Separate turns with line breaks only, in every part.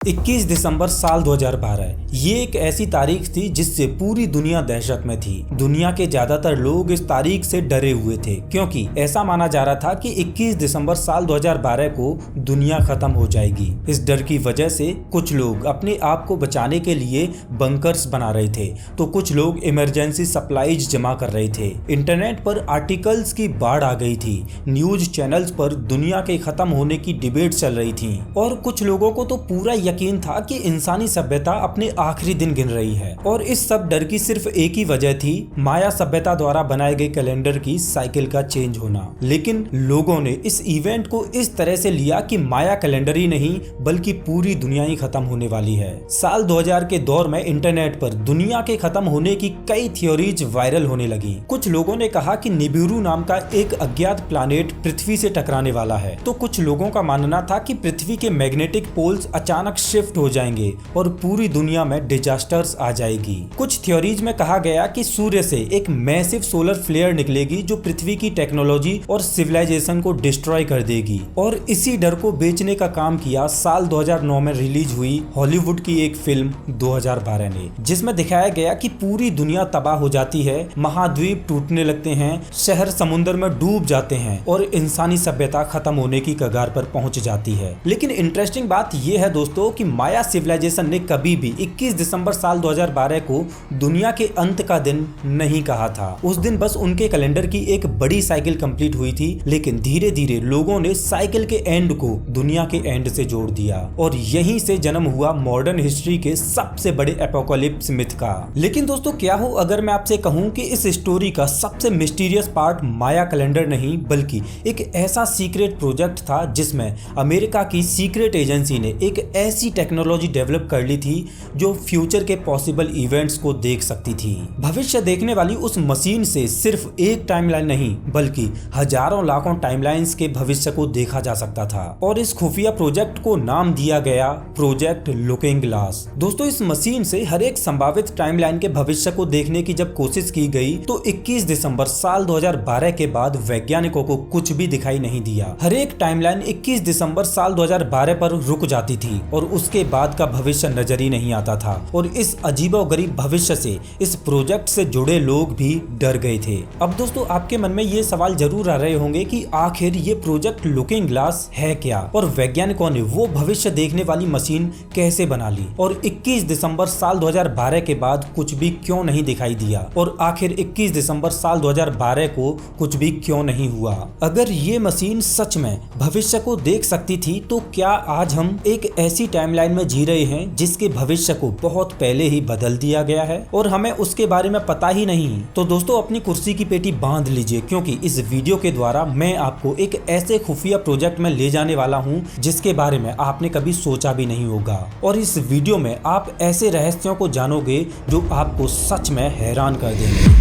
21 दिसंबर साल 2012 ये एक ऐसी तारीख थी जिससे पूरी दुनिया दहशत में थी। दुनिया के ज्यादातर लोग इस तारीख से डरे हुए थे क्योंकि ऐसा माना जा रहा था कि 21 दिसंबर साल 2012 को दुनिया खत्म हो जाएगी। इस डर की वजह से कुछ लोग अपने आप को बचाने के लिए बंकर्स बना रहे थे तो कुछ लोग इमरजेंसी सप्लाईज जमा कर रहे थे। इंटरनेट पर आर्टिकल्स की बाढ़ आ गई थी। न्यूज चैनल्स पर दुनिया के खत्म होने की डिबेट चल रही थी और कुछ लोगों को तो पूरा यकीन था कि इंसानी सभ्यता अपने आखिरी दिन गिन रही है। और इस सब डर की सिर्फ एक ही वजह थी, माया सभ्यता द्वारा बनाए गए कैलेंडर की साइकिल का चेंज होना। लेकिन लोगों ने इस इवेंट को इस तरह से लिया कि माया कैलेंडर ही नहीं बल्कि पूरी दुनिया ही खत्म होने वाली है। साल 2000 के दौर में इंटरनेट पर दुनिया के खत्म होने की कई थ्योरीज वायरल होने लगी। कुछ लोगों ने कहा कि निबिरू नाम का एक अज्ञात प्लैनेट पृथ्वी से टकराने वाला है, तो कुछ लोगों का मानना था कि पृथ्वी के मैग्नेटिक पोल्स अचानक शिफ्ट हो जाएंगे और पूरी दुनिया में डिजास्टर्स आ जाएगी। कुछ थ्योरीज में कहा गया कि सूर्य से एक मैसिव सोलर फ्लेयर निकलेगी जो पृथ्वी की टेक्नोलॉजी और सिविलाइजेशन को डिस्ट्रॉय कर देगी। और इसी डर को बेचने का काम किया साल 2009 में रिलीज हुई हॉलीवुड की एक फिल्म 2012 ने, जिसमें दिखाया गया कि पूरी दुनिया तबाह हो जाती है, महाद्वीप टूटने लगते हैं, शहर समुद्र में डूब जाते हैं और इंसानी सभ्यता खत्म होने की कगार पर पहुंच जाती है। लेकिन इंटरेस्टिंग बात यह है दोस्तों कि माया सिविलाइजेशन ने कभी भी 21 दिसंबर साल 2012 को दुनिया के अंत का दिन नहीं कहा था। उस दिन बस उनके कैलेंडर की एक बड़ी साइकिल कंप्लीट हुई थी, लेकिन धीरे धीरे लोगों ने साइकिल के एंड को दुनिया के एंड से जोड़ दिया और यहीं से जन्म हुआ मॉडर्न हिस्ट्री के सबसे बड़े एपोकलिप्स मिथ का। लेकिन दोस्तों क्या हो अगर मैं आपसे कहूं कि इस स्टोरी का सबसे मिस्टीरियस पार्ट माया कैलेंडर नहीं बल्कि एक ऐसा सीक्रेट प्रोजेक्ट था जिसमें अमेरिका की सीक्रेट एजेंसी ने एक ऐसी टेक्नोलॉजी डेवलप कर ली थी जो फ्यूचर के पॉसिबल इवेंट्स को देख सकती थी। भविष्य देखने वाली उस मशीन से सिर्फ एक टाइमलाइन नहीं बल्कि हजारों लाखों टाइमलाइंस के भविष्य को देखा जा सकता था और इस खुफिया प्रोजेक्ट को नाम दिया गया प्रोजेक्ट लुकिंग ग्लास। दोस्तों इस मशीन से हर एक संभावित टाइमलाइन के भविष्य को देखने की जब कोशिश की गई तो 21 दिसंबर साल 2012 के बाद वैज्ञानिकों को कुछ भी दिखाई नहीं दिया। हर एक टाइमलाइन 21 दिसंबर साल 2012 पर रुक जाती थी और उसके बाद का भविष्य नजर ही नहीं आता था और इस अजीबोगरीब भविष्य से इस प्रोजेक्ट से जुड़े लोग भी डर गए थे। अब दोस्तों आपके मन में ये सवाल जरूर आ रहे होंगे कि आखिर ये प्रोजेक्ट लुकिंग ग्लास है क्या और वैज्ञानिकों ने वो भविष्य देखने वाली मशीन कैसे बना ली और 21 दिसंबर साल 2012 के बाद कुछ भी क्यों नहीं दिखाई दिया और आखिर 21 दिसंबर साल 2012 को कुछ भी क्यों नहीं हुआ। अगर ये मशीन सच में भविष्य को देख सकती थी तो क्या आज हम एक ऐसी टाइमलाइन में जी रहे हैं जिसके भविष्य को बहुत पहले ही बदल दिया गया है और हमें उसके बारे में पता ही नहीं। तो दोस्तों अपनी कुर्सी की पेटी बांध लीजिए क्योंकि इस वीडियो के द्वारा मैं आपको एक ऐसे खुफिया प्रोजेक्ट में ले जाने वाला हूं जिसके बारे में आपने कभी सोचा भी नहीं होगा और इस वीडियो में आप ऐसे रहस्यों को जानोगे जो आपको सच में हैरान कर देंगे।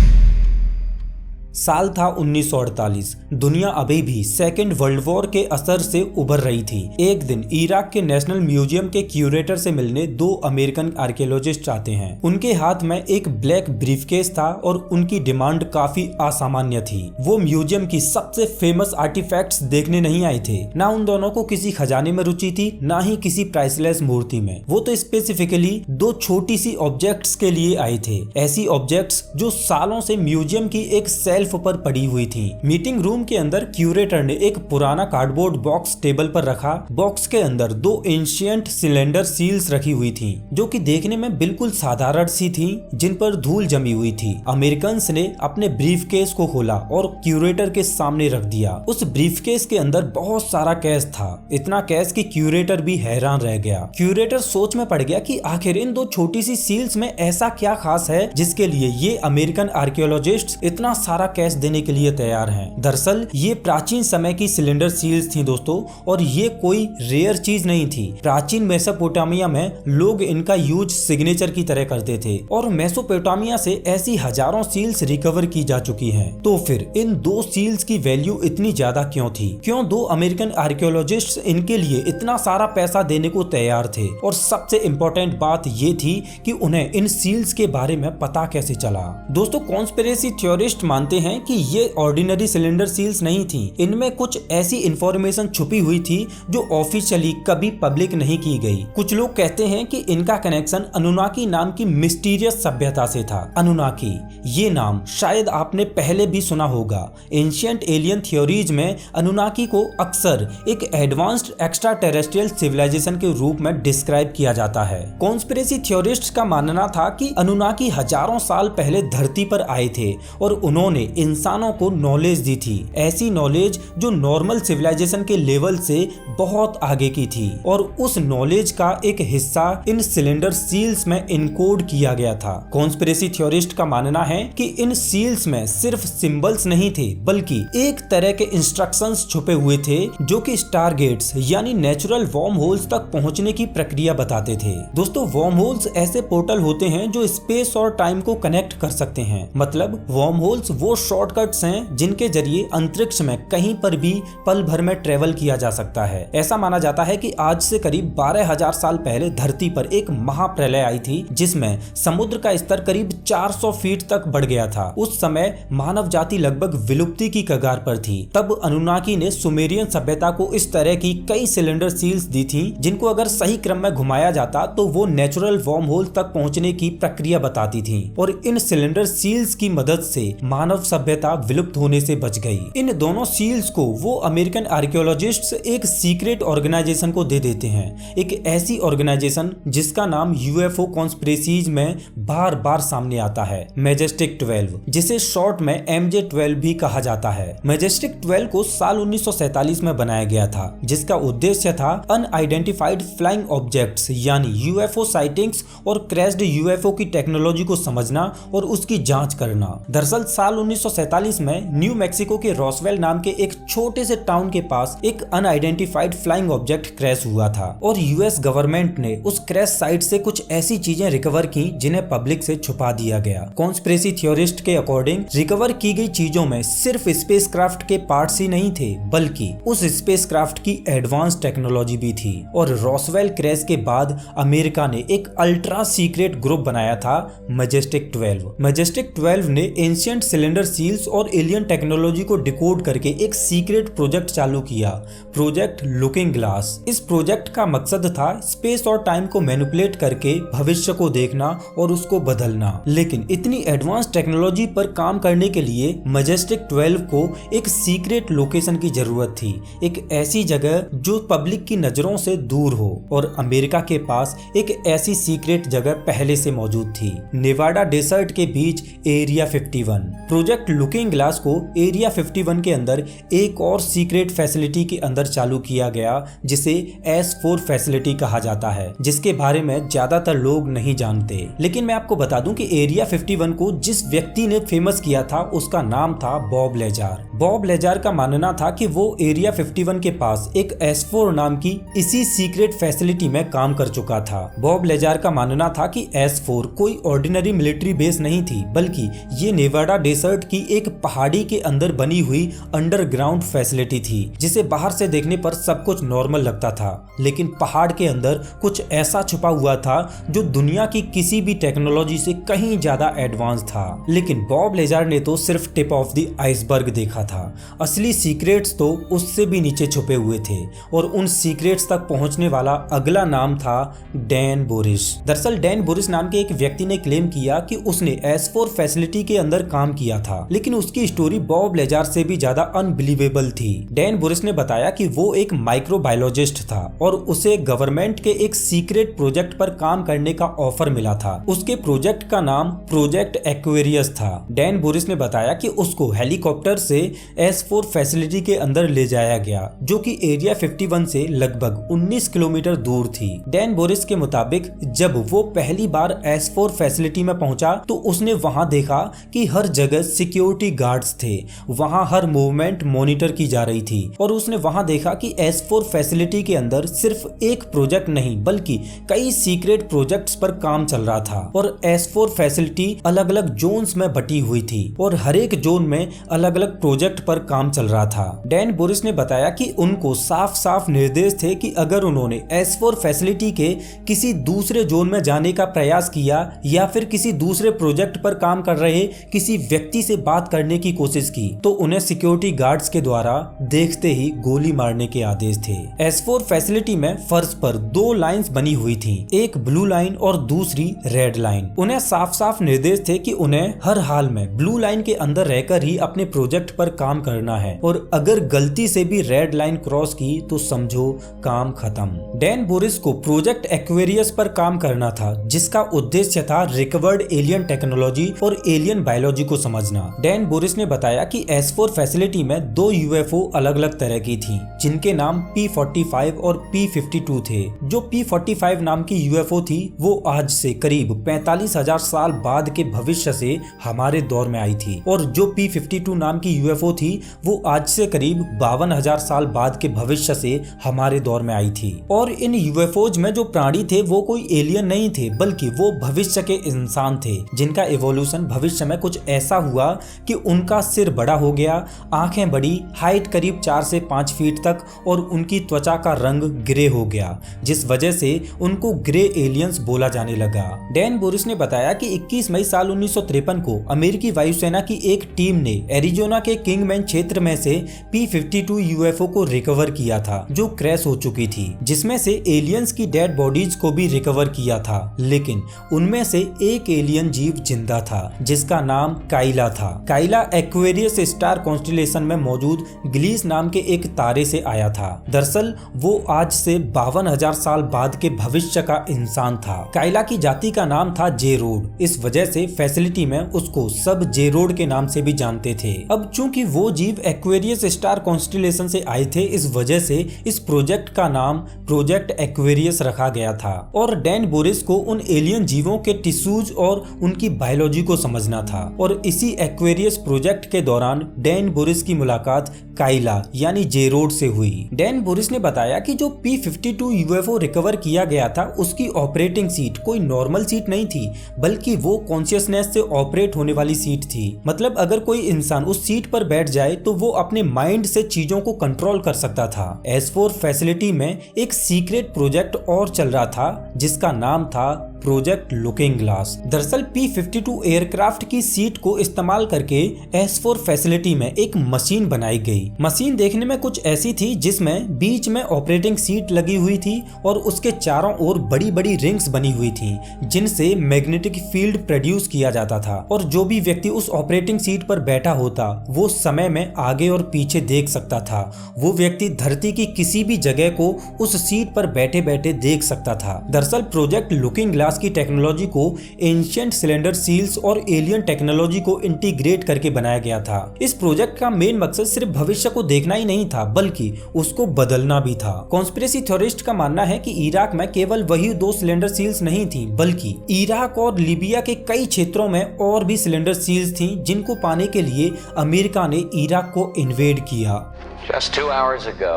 साल था 1948। दुनिया अभी भी सेकेंड वर्ल्ड वॉर के असर से उभर रही थी। एक दिन इराक के नेशनल म्यूजियम के क्यूरेटर से मिलने दो अमेरिकन आर्कियोलॉजिस्ट आते हैं। उनके हाथ में एक ब्लैक ब्रीफकेस था और उनकी डिमांड काफी असामान्य थी। वो म्यूजियम की सबसे फेमस आर्टिफैक्ट्स देखने नहीं आए थे। ना उन दोनों को किसी खजाने में रुचि थी ना ही किसी प्राइसलेस मूर्ति में। वो तो स्पेसिफिकली दो छोटी सी ऑब्जेक्ट्स के लिए आए थे, ऐसी ऑब्जेक्ट्स जो सालों से म्यूजियम की एक सेल्फ पर पड़ी हुई थी। मीटिंग रूम के अंदर क्यूरेटर ने एक पुराना कार्डबोर्ड बॉक्स टेबल पर रखा। बॉक्स के अंदर दो एंशिएंट सिलेंडर सील्स रखी हुई थी जो कि देखने में बिल्कुल साधारण सी थी, जिन पर धूल जमी हुई थी। अमेरिकन्स ने अपने ब्रीफकेस को खोला और क्यूरेटर के सामने रख दिया। उस ब्रीफकेस के अंदर बहुत सारा कैश था, इतना कैश कि क्यूरेटर भी हैरान रह गया। क्यूरेटर सोच में पड़ गया कि आखिर इन दो छोटी सी सील्स में ऐसा क्या खास है जिसके लिए ये अमेरिकन आर्कियोलॉजिस्ट इतना सारा कैश देने के लिए तैयार हैं। दरअसल ये प्राचीन समय की सिलेंडर सील्स थी दोस्तों और ये कोई रेयर चीज नहीं थी। प्राचीन मेसोपोटामिया में लोग इनका यूज सिग्नेचर की तरह करते थे और मेसोपोटामिया से ऐसी हजारों सील्स रिकवर की जा चुकी हैं। तो फिर इन दो सील्स की वैल्यू इतनी ज्यादा क्यों थी? क्यों दो अमेरिकन आर्कियोलॉजिस्ट इनके लिए इतना सारा पैसा देने को तैयार थे? और सबसे इम्पोर्टेंट बात ये थी कि उन्हें इन सील्स के बारे में पता कैसे चला? दोस्तों कॉन्स्पिरेसी थ्योरिस्ट मानते हैं कि ये ऑर्डिनरी सिलेंडर सील्स नहीं थी, इनमें कुछ ऐसी इंफॉर्मेशन छुपी हुई थी जो ऑफिशियली कभी पब्लिक नहीं की गई। कुछ लोग कहते हैं कि इनका कनेक्शन अनुनाकी नाम की मिस्टीरियस सभ्यता से था। अनुनाकी, ये नाम शायद आपने पहले भी सुना होगा। एंशिएंट एलियन थ्योरीज में अनुनाकी को अक्सर एक एडवांस्ड एक्स्ट्रा टेरेस्ट्रियल सिविलाइजेशन के रूप में डिस्क्राइब किया जाता है। कॉन्स्पिरेसी थ्योरिस्ट्स का मानना था कि अनुनाकी हजारों साल पहले धरती पर आए थे और उन्होंने इंसानों को नॉलेज दी थी, ऐसी नॉलेज जो नॉर्मल सिविलाइजेशन के लेवल से बहुत आगे की थी, और उस नॉलेज का एक हिस्सा इन सिलेंडर सील्स में इनकोड किया गया था। कॉन्स्पिरेसी थ्योरिस्ट का मानना है कि इन सील्स में सिर्फ सिंबल्स नहीं थे, बल्कि एक तरह के इंस्ट्रक्शंस छुपे हुए थे जो कि स्टारगेट्स यानी नेचुरल वर्म होल्स तक पहुंचने की प्रक्रिया बताते थे। दोस्तों, वर्म होल्स ऐसे पोर्टल होते हैं जो स्पेस और टाइम को कनेक्ट कर सकते हैं। मतलब वर्म होल्स वो शॉर्टकट्स हैं जिनके जरिए अंतरिक्ष में कहीं पर भी पल भर में ट्रेवल किया जा सकता है। ऐसा माना जाता है कि आज से करीब 12,000 साल पहले धरती पर एक महाप्रलय आई थी, जिसमें समुद्र का स्तर करीब 400 फीट तक बढ़ गया था। उस समय मानव जाति लगभग विलुप्ति की कगार पर थी। तब अनुनाकी ने सुमेरियन सभ्यता को इस तरह की कई सिलेंडर सील्स दी थी, जिनको अगर सही क्रम में घुमाया जाता तो वो नेचुरल वर्म होल तक पहुंचने की प्रक्रिया बताती थी, और इन सिलेंडर सील्स की मदद से मानव सभ्यता विलुप्त होने से बच गई। इन दोनों सील्स को वो अमेरिकन आर्कियोलॉजिस्ट्स एक सीक्रेट ऑर्गेनाइजेशन को दे देते हैं, एक ऐसी ऑर्गेनाइजेशन जिसका नाम यूएफओ कॉन्स्पिरेसीज में बार बार सामने आता है, मैजेस्टिक 12, जिसे शॉर्ट में MJ12 भी कहा जाता है। मैजेस्टिक 12 को साल 1947 में बनाया गया था, जिसका उद्देश्य था अनआइडेंटिफाइड फ्लाइंग ऑब्जेक्ट्स यानी यूएफओ साइटिंग्स और क्रैश्ड यूएफओ की टेक्नोलॉजी को समझना और उसकी जांच करना। दरअसल साल 1947 में न्यू मैक्सिको के रॉसवेल नाम के एक छोटे से टाउन के पास एक अनआइडेंटिफाइड फ्लाइंग ऑब्जेक्ट क्रैश हुआ था, और यूएस गवर्नमेंट ने उस क्रैश साइट से कुछ ऐसी चीजें रिकवर की जिन्हें पब्लिक से छुपा दिया गया। कॉन्स्पिरेसी थ्योरिस्ट के अकॉर्डिंग रिकवर की गई चीजों में सिर्फ स्पेसक्राफ्ट के पार्ट्स ही नहीं थे, बल्कि उस स्पेसक्राफ्ट की एडवांस टेक्नोलॉजी भी थी। और रॉसवेल क्रैश के बाद अमेरिका ने एक अल्ट्रा सीक्रेट ग्रुप बनाया था, मैजेस्टिक 12। मैजेस्टिक 12 ने एंशिएंट सिलेंडर सील्स और एलियन टेक्नोलॉजी को डिकोड करके एक सीक्रेट प्रोजेक्ट चालू किया, प्रोजेक्ट लुकिंग ग्लास। इस प्रोजेक्ट का मकसद था स्पेस और टाइम को मैनिपुलेट करके भविष्य को देखना और उसको बदलना। लेकिन इतनी एडवांस टेक्नोलॉजी पर काम करने के लिए मैजेस्टिक 12 को एक सीक्रेट लोकेशन की जरूरत थी, एक ऐसी जगह जो पब्लिक की नजरों से दूर हो, और अमेरिका के पास एक ऐसी सीक्रेट जगह पहले से मौजूद थी, नेवाडा डेजर्ट के बीच एरिया 51। प्रोजेक्ट लुकिंग ग्लास को एरिया 51 के अंदर एक और सीक्रेट फैसिलिटी के अंदर चालू किया गया, जिसे S4 फैसिलिटी कहा जाता है, जिसके बारे में ज्यादातर लोग नहीं जानते। लेकिन मैं आपको बता दूं कि एरिया 51 को जिस व्यक्ति ने फेमस किया था उसका नाम था बॉब लेजार। बॉब लेजार का मानना था कि वो एरिया 51 के पास एक S4 नाम की इसी सीक्रेट फैसिलिटी में काम कर चुका था। बॉब लेजार का मानना था कि S4 कोई ऑर्डिनरी मिलिट्री बेस नहीं थी, बल्कि ये नेवाडा डेजर्ट की एक पहाड़ी के अंदर बनी हुई अंडरग्राउंड फैसिलिटी थी, जिसे बाहर से देखने पर सब कुछ नॉर्मल लगता था, लेकिन पहाड़ के अंदर कुछ ऐसा छुपा हुआ था जो दुनिया की किसी भी टेक्नोलॉजी से कहीं ज्यादा एडवांस था। लेकिन बॉब लेजार ने तो सिर्फ टिप ऑफ द आइसबर्ग देखा था, असली सीक्रेट्स तो उससे भी नीचे छुपे हुए थे, और उन सीक्रेट्स तक पहुंचने वाला अगला नाम था डैन बोरिस। दरअसल डैन बोरिस नाम के एक व्यक्ति ने क्लेम किया कि उसने S4 फैसिलिटी के अंदर काम किया था, लेकिन उसकी स्टोरी बॉब लेजार से भी ज्यादा अनबिलीवेबल थी। डैन बोरिस ने बताया कि वो एक माइक्रोबायोलॉजिस्ट था और उसे गवर्नमेंट के एक सीक्रेट प्रोजेक्ट पर काम करने का ऑफर मिला था। उसके प्रोजेक्ट का नाम प्रोजेक्ट एक्वेरियस था। डैन बोरिस ने बताया कि उसको हेलीकॉप्टर से S4 फैसिलिटी के अंदर ले जाया गया, जो कि एरिया 51 से लगभग 19 किलोमीटर दूर थी। डैन बोरिस के मुताबिक जब वो पहली बार S4 फैसिलिटी में पहुंचा तो उसने वहां देखा कि हर जगह सिक्योरिटी गार्ड्स थे, वहां हर मूवमेंट मॉनिटर की जा रही थी, और उसने वहां देखा कि S4 फैसिलिटी के अंदर सिर्फ एक प्रोजेक्ट नहीं बल्कि कई सीक्रेट प्रोजेक्ट्स पर काम चल रहा था, और S4 फैसिलिटी अलग अलग जोन्स में बटी हुई थी, और हर एक जोन में अलग अलग प्रोजेक्ट प्रोजेक्ट पर काम चल रहा था। डैन बोरिस ने बताया कि उनको साफ साफ निर्देश थे कि अगर उन्होंने S4 फैसिलिटी के किसी दूसरे जोन में जाने का प्रयास किया या फिर किसी दूसरे प्रोजेक्ट पर काम कर रहे किसी व्यक्ति से बात करने की कोशिश की तो उन्हें सिक्योरिटी गार्ड्स के द्वारा देखते ही गोली मारने के आदेश थे। S4 फैसिलिटी में फर्श पर 2 लाइंस बनी हुई थी, एक ब्लू लाइन और दूसरी रेड लाइन। उन्हें साफ साफ निर्देश थे कि उन्हें हर हाल में ब्लू लाइन के अंदर रहकर ही अपने प्रोजेक्ट पर काम करना है और अगर गलती से भी रेड लाइन क्रॉस की तो समझो काम खत्म। डैन बोरिस को प्रोजेक्ट एक्वेरियस पर काम करना था, जिसका उद्देश्य था रिकवर्ड एलियन टेक्नोलॉजी और एलियन बायोलॉजी को समझना। डैन बोरिस ने बताया कि S4 फैसिलिटी में 2 UFO अलग अलग तरह की थी, जिनके नाम P45 और P52 थे। जो P45 नाम की UFO थी वो आज से करीब 45,000 साल बाद के भविष्य से हमारे दौर में आई थी और जो P52 नाम की UFO थी वो आज से करीब 52,000 साल बाद के भविष्य से हमारे दौर में आई थी। और इन UFOज में जो प्राणी थे वो कोई एलियन नहीं थे, बल्कि वो भविष्य के इंसान थे, जिनका इवोल्यूशन भविष्य में कुछ ऐसा हुआ कि उनका सिर बड़ा हो गया, आंखें बड़ी, हाइट करीब 4 से 5 फीट तक और उनकी त्वचा का रंग ग्रे हो गया, जिस वजह से उनको ग्रे एलियंस बोला जाने लगा। डैन बोरिस ने बताया कि 21 मई साल 1953 को अमेरिकी वायुसेना की एक टीम ने एरिजोना के किंगमैन क्षेत्र में से P52 UFO को रिकवर किया था, जो क्रैश हो चुकी थी, जिसमें से एलियंस की डेड बॉडीज को भी रिकवर किया था। लेकिन उनमें से एक एलियन जीव जिंदा था, जिसका नाम काइला था। काइला एक्वेरियस स्टार कॉन्स्टेलेशन में मौजूद ग्लीस नाम के एक तारे से आया था। दरअसल वो आज से 52,000 साल बाद के भविष्य का इंसान था। काइला की जाति का नाम था जेरोड, इस वजह से फैसिलिटी में उसको सब जेरोड के नाम से भी जानते थे। अब चूंकि वो जीव एक्वेरियस स्टार कॉन्स्टेलेशन से आए थे, इस वजह से इस प्रोजेक्ट का नाम प्रोजेक्ट एक्वेरियस रखा गया था और डैन बोरिस को उन एलियन जीवों के टिश्यूज और उनकी बायोलॉजी को समझना था। और इसी एक्वेरियस प्रोजेक्ट के दौरान डैन बोरिस की मुलाकात काइला यानी जेरोड से हुई। डैन बोरिस ने बताया कि जो P52 UFO रिकवर किया गया था उसकी ऑपरेटिंग सीट कोई नॉर्मल सीट नहीं थी, बल्कि वो कॉन्शियसनेस से ऑपरेट होने वाली सीट थी। मतलब अगर कोई इंसान उस सीट पर बैठ जाए तो वो अपने माइंड से चीजों को कंट्रोल कर सकता था। S4 फैसिलिटी में एक सीक्रेट प्रोजेक्ट और चल रहा था, जिसका नाम था प्रोजेक्ट लुकिंग ग्लास। दरअसल P52 एयरक्राफ्ट की सीट को इस्तेमाल करके S4 फैसिलिटी में एक मशीन बनाई गई। मशीन देखने में कुछ ऐसी थी जिसमें बीच में ऑपरेटिंग सीट लगी हुई थी और उसके चारों ओर बड़ी बड़ी रिंग्स बनी हुई थी, जिनसे मैग्नेटिक फील्ड प्रोड्यूस किया जाता था और जो भी व्यक्ति उस ऑपरेटिंग सीट पर बैठा होता वो समय में आगे और पीछे देख सकता था। वो व्यक्ति धरती की किसी भी जगह को उस सीट पर बैठे बैठे देख सकता था। दरअसल प्रोजेक्ट लुकिंग ग्लास की टेक्नोलॉजी को एंशिएंट सिलेंडर सील्स और एलियन टेक्नोलॉजी को इंटीग्रेट करके बनाया गया था। इस प्रोजेक्ट का मेन मकसद सिर्फ भविष्य को देखना ही नहीं था, बल्कि उसको बदलना भी था। कॉन्स्पिरेसी थ्योरिस्ट का मानना है कि इराक में केवल वही 2 सिलेंडर सील्स नहीं थी, बल्कि इराक और लीबिया के कई क्षेत्रों में और भी सिलेंडर सील्स थी, जिनको पाने के लिए अमेरिका ने इराक को इन्वेड किया।
Just 2 hours ago,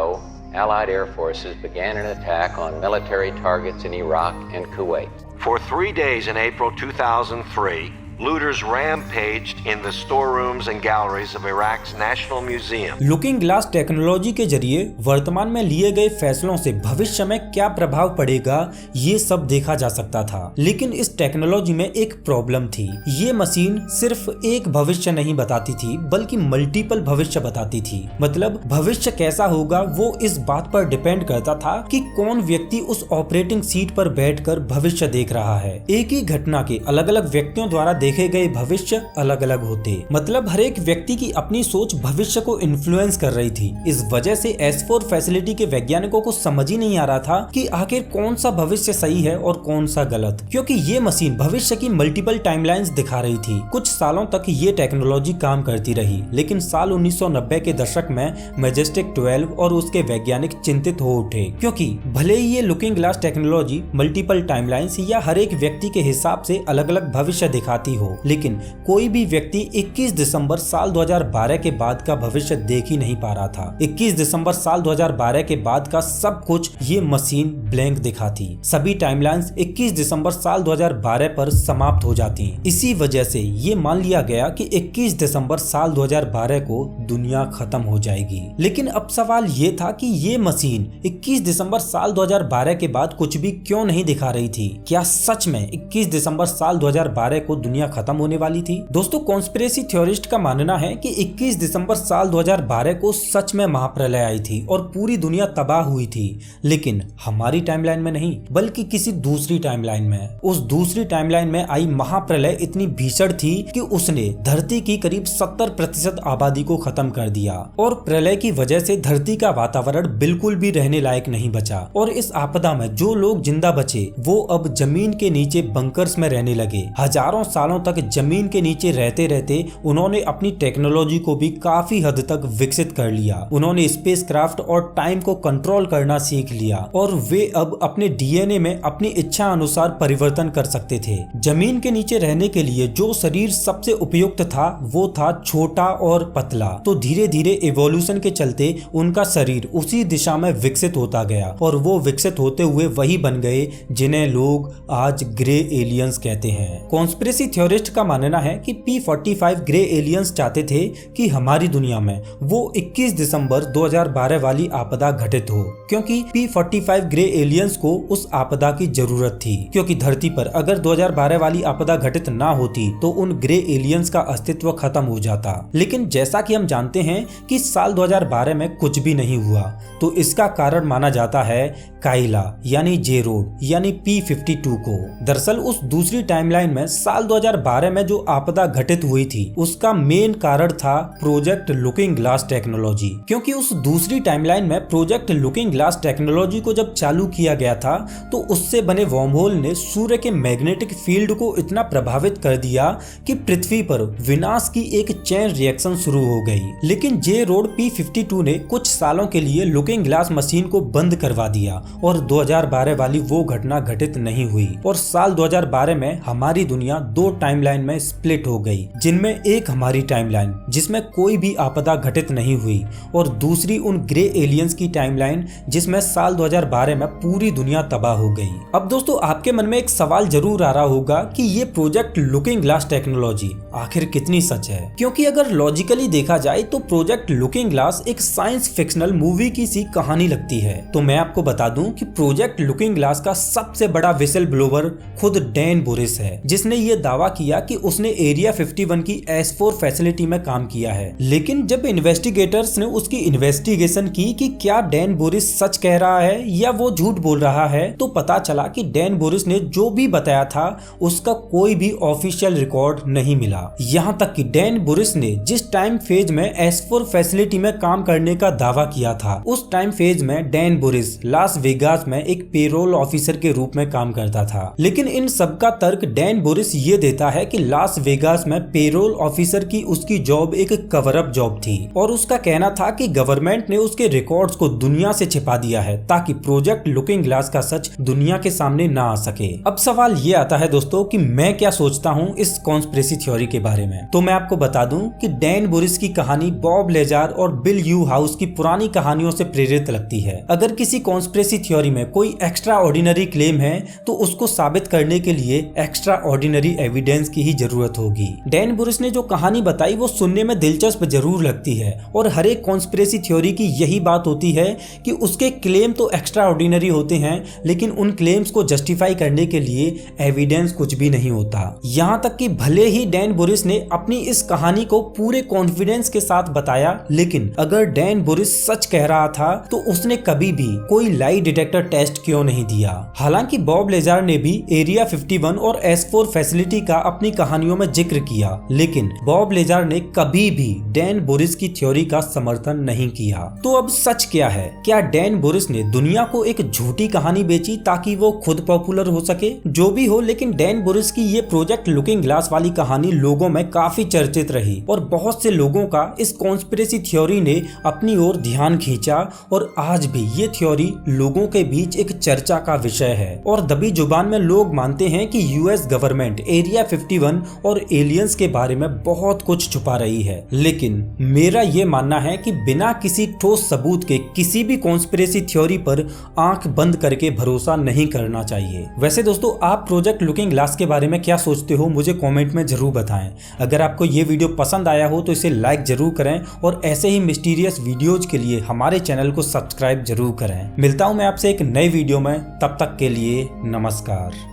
Allied air forces began an attack on military targets in Iraq and Kuwait.
For 3 days in April 2003, looters rampaged in the storerooms and galleries of Iraq's National Museum.
Looking glass technology के जरिए वर्तमान में लिए गए फैसलों से भविष्य में क्या प्रभाव पड़ेगा ये सब देखा जा सकता था। लेकिन इस टेक्नोलॉजी में एक प्रॉब्लम थी। ये मशीन सिर्फ एक भविष्य नहीं बताती थी, बल्कि मल्टीपल भविष्य बताती थी। मतलब भविष्य कैसा होगा वो इस बात पर डिपेंड करता था कि कौन व्यक्ति उस ऑपरेटिंग सीट पर बैठकर भविष्य देख रहा है। एक ही घटना के अलग अलग व्यक्तियों द्वारा देखे गए भविष्य अलग अलग होते। मतलब हर एक व्यक्ति की अपनी सोच भविष्य को इन्फ्लुएंस कर रही थी। इस वजह से S4 फैसिलिटी के वैज्ञानिकों को समझ ही नहीं आ रहा था कि आखिर कौन सा भविष्य सही है और कौन सा गलत, क्योंकि ये मशीन भविष्य की मल्टीपल टाइमलाइंस दिखा रही थी। कुछ सालों तक ये टेक्नोलॉजी काम करती रही, लेकिन साल 1990 के दशक में मैजेस्टिक 12 और उसके वैज्ञानिक चिंतित हो उठे, क्योंकि भले ही ये looking glass technology multiple timelines या हर एक व्यक्ति के हिसाब से अलग अलग भविष्य दिखाती ही हो, लेकिन कोई भी व्यक्ति 21 दिसंबर साल 2012 के बाद का भविष्य देख ही नहीं पा रहा था। 21 दिसंबर साल 2012 के बाद का सब कुछ ये मशीन ब्लैंक दिखाती। सभी टाइमलाइंस 21 दिसंबर साल 2012 पर समाप्त हो जाती। इसी वजह से ये मान लिया गया कि 21 दिसंबर साल 2012 को दुनिया खत्म हो जाएगी। लेकिन अब सवाल ये था कि ये मशीन 21 दिसंबर साल 2012 के बाद कुछ भी क्यों नहीं दिखा रही थी? क्या सच में 21 दिसंबर साल 2012 को दुनिया खत्म होने वाली थी? दोस्तों, कॉन्स्पिरेसी थ्योरिस्ट का मानना है कि 21 दिसंबर साल 2012 को सच में महाप्रलय आई थी और पूरी दुनिया तबाह हुई थी, लेकिन हमारी टाइमलाइन में नहीं बल्कि किसी दूसरी टाइमलाइन में। उस दूसरी टाइमलाइन में आई महाप्रलय इतनी भीषण थी कि उसने धरती की करीब 70% आबादी को खत्म कर दिया और प्रलय की वजह से धरती का वातावरण बिल्कुल भी रहने लायक नहीं बचा। और इस आपदा में जो लोग जिंदा बचे वो अब जमीन के नीचे बंकर्स में रहने लगे। हजारों सालों तक जमीन के नीचे रहते रहते उन्होंने अपनी टेक्नोलॉजी को भी काफी हद तक विकसित कर लिया। उन्होंने स्पेसक्राफ्ट और टाइम को कंट्रोल करना सीख लिया और वे अब अपने डीएनए में अपनी इच्छा अनुसार परिवर्तन कर सकते थे। जमीन के नीचे रहने के लिए जो शरीर सबसे उपयुक्त था वो था छोटा और पतला। तो धीरे धीरे इवोल्यूशन के चलते उनका शरीर उसी दिशा में विकसित होता गया और वो विकसित होते हुए वही बन गए जिन्हें लोग आज ग्रे एलियंस कहते हैं। कॉन्स्पिरेसी थ्योरिस्ट का मानना है कि P45 ग्रे एलियंस चाहते थे कि हमारी दुनिया में वो 21 दिसंबर 2012 वाली आपदा घटित हो, क्योंकि P45 ग्रे एलियंस को उस आपदा की जरूरत थी। क्योंकि धरती पर अगर 2012 वाली आपदा घटित ना होती तो उन ग्रे एलियंस का अस्तित्व खत्म हो जाता। लेकिन जैसा कि हम जानते हैं कि साल 2012 में कुछ भी नहीं हुआ, तो इसका कारण माना जाता है काइला यानी जे रोड यानी P52 को। दरअसल उस दूसरी टाइमलाइन में साल 2012 में जो आपदा घटित हुई थी उसका मेन कारण था प्रोजेक्ट लुकिंग ग्लास टेक्नोलॉजी। क्योंकि उस दूसरी टाइमलाइन में प्रोजेक्ट लुकिंग ग्लास टेक्नोलॉजी को जब चालू किया गया था तो उससे बने वर्महोल ने सूर्य के मैग्नेटिक फील्ड को इतना प्रभावित कर दिया कि पृथ्वी पर विनाश की एक चेन रिएक्शन शुरू हो गई। लेकिन जे रोड P52 ने कुछ सालों के लिए लुकिंग ग्लास मशीन को बंद करवा दिया और 2012 वाली वो घटना घटित नहीं हुई। और साल 2012 में हमारी दुनिया दो टाइमलाइन में स्प्लिट हो गई, जिनमें एक हमारी टाइमलाइन जिसमें कोई भी आपदा घटित नहीं हुई और दूसरी उन ग्रे एलियंस की टाइमलाइन जिसमें साल 2012 में पूरी दुनिया तबाह हो गई। अब दोस्तों, आपके मन में एक सवाल जरूर आ रहा होगा कि ये प्रोजेक्ट लुकिंग ग्लास टेक्नोलॉजी आखिर कितनी सच है? क्योंकि अगर लॉजिकली देखा जाए तो प्रोजेक्ट लुकिंग ग्लास एक साइंस फिक्शनल मूवी की सी कहानी लगती है। तो मैं आपको बता दूं कि प्रोजेक्ट लुकिंग ग्लास का सबसे बड़ा विसल ब्लोवर खुद डैन बोरिस है, जिसने ये दावा किया कि उसने एरिया 51 की S4 फैसिलिटी में काम किया है। लेकिन जब इन्वेस्टिगेटर्स ने उसकी इन्वेस्टिगेशन की कि क्या डैन बोरिस सच कह रहा है या वो झूठ बोल रहा है, तो पता चला कि डैन बोरिस ने जो भी बताया था उसका कोई भी ऑफिशियल रिकॉर्ड नहीं मिला। यहाँ तक कि डैन बोरिस ने जिस टाइम फेज में S4 फैसिलिटी में काम करने का दावा किया था उस टाइम फेज में डैन बोरिस लास वेगास में एक पेरोल ऑफिसर के रूप में काम करता था। लेकिन इन सब का तर्क डैन बोरिस ये देता है कि लास वेगास में पेरोल ऑफिसर की उसकी जॉब एक कवर अप जॉब थी और उसका कहना था कि गवर्नमेंट ने उसके रिकॉर्ड्स को दुनिया से छिपा दिया है ताकि प्रोजेक्ट लुकिंग ग्लास का सच दुनिया के सामने ना आ सके। अब सवाल ये आता है दोस्तों कि मैं क्या सोचता हूँ इस कॉन्स्पिरेसी थ्योरी के बारे में। तो मैं आपको बता दूं कि डैन बोरिस की कहानी बॉब लेजार और बिल यू हाउस की पुरानी कहानियों से प्रेरित लगती है। अगर किसी कॉन्स्पिरेसी थ्योरी में कोई एक्स्ट्रा ऑर्डिनरी क्लेम है तो उसको साबित करने के लिए एक्स्ट्रा ऑर्डिनरी एविडेंस की ही जरूरत होगी। डैन बोरिस ने जो कहानी बताई वो सुनने में दिलचस्प जरूर लगती है और हर एक कॉन्स्पिरेसी थ्योरी की यही बात होती है कि उसके क्लेम तो एक्स्ट्रा ऑर्डिनरी होते हैं लेकिन उन क्लेम्स को जस्टिफाई करने के लिए एविडेंस कुछ भी नहीं होता। यहाँ तक कि भले ही डैन बोरिस ने अपनी इस कहानी को पूरे कॉन्फिडेंस के साथ बताया, लेकिन अगर डैन बोरिस सच कह रहा था तो उसने कभी भी कोई लाई डिटेक्टर टेस्ट क्यों नहीं दिया। हालांकि बॉब लेजार ने भी एरिया 51 और S4 फैसिलिटी का अपनी कहानियों में जिक्र किया, लेकिन बॉब लेजार ने कभी भी डैन बोरिस की थ्योरी का समर्थन नहीं किया। तो अब सच क्या है? क्या डैन बोरिस ने दुनिया को एक झूठी कहानी बेची ताकि वो खुद पॉपुलर हो सके? जो भी हो, लेकिन डैन बोरिस की ये प्रोजेक्ट लुकिंग ग्लास वाली कहानी लोगों में काफी चर्चित रही और बहुत से लोगों का इस कॉन्स्पिरेसी थ्योरी ने अपनी ओर ध्यान खींचा और आज भी ये थ्योरी लोगों के बीच एक चर्चा का विषय है। और दबी जुबान में लोग मानते हैं कि यूएस गवर्नमेंट एरिया एरिया 51 और एलियंस के बारे में बहुत कुछ छुपा रही है, लेकिन मेरा ये मानना है कि बिना किसी ठोस सबूत के किसी भी कॉन्स्पिरेसी थ्योरी पर आंख बंद करके भरोसा नहीं करना चाहिए। वैसे दोस्तों, आप प्रोजेक्ट लुकिंग ग्लास के बारे में क्या सोचते हो, मुझे कमेंट में जरूर बताएं। अगर आपको ये वीडियो पसंद आया हो तो इसे लाइक जरूर करें और ऐसे ही मिस्टीरियस वीडियोज के लिए हमारे चैनल को सब्सक्राइब जरूर करें। मिलता हूं मैं आपसे एक नए वीडियो में, तब तक के लिए नमस्कार।